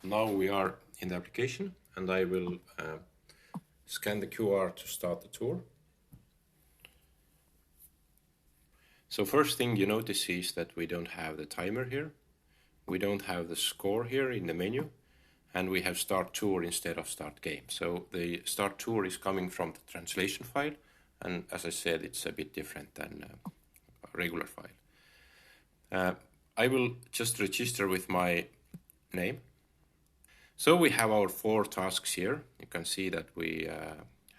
Now we are in the application, and I will scan the QR to start the tour. So first thing you notice is that we don't have the timer here. We don't have the score here in the menu, and we have start tour instead of start game. So the start tour is coming from the translation file, and as I said, it's a bit different than a regular file. I will just register with my name. So we have our 4 tasks here. You can see that we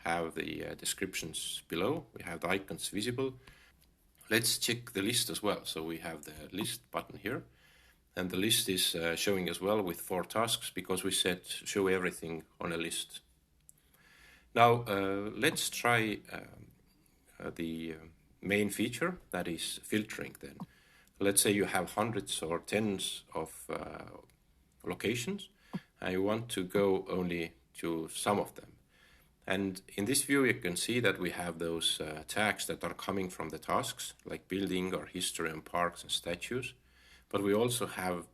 have the descriptions below. We have the icons visible. Let's check the list as well. So we have the list button here, and the list is showing as well with 4 tasks because we said show everything on a list. Now let's try the main feature, that is filtering then. Let's say you have hundreds or tens of locations, and you want to go only to some of them. And in this view, you can see that we have those tags that are coming from the tasks, like building or history and parks and statues. But we also have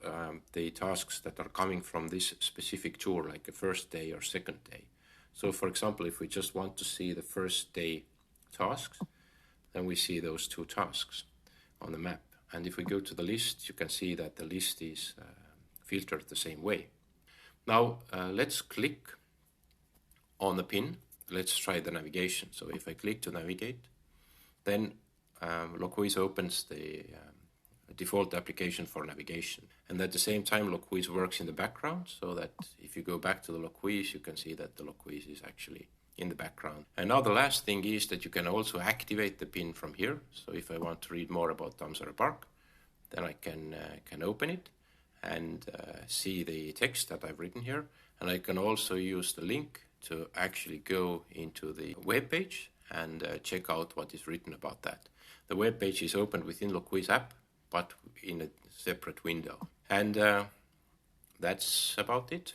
the tasks that are coming from this specific tour, like a first day or second day. So for example, if we just want to see the first day tasks, then we see those 2 tasks on the map. And if we go to the list, you can see that the list is filtered the same way. Now let's click on the pin. Let's try the navigation. So if I click to navigate, then Loquiz opens the default application for navigation. And at the same time, Loquiz works in the background, so that if you go back to the Loquiz, you can see that the Loquiz is actually in the background. And now the last thing is that you can also activate the pin from here. So if I want to read more about Tammsaare Park, then I can open it and see the text that I've written here. And I can also use the link to actually go into the web page and check out what is written about that. The web page is opened within Loquiz app, but in a separate window. And that's about it.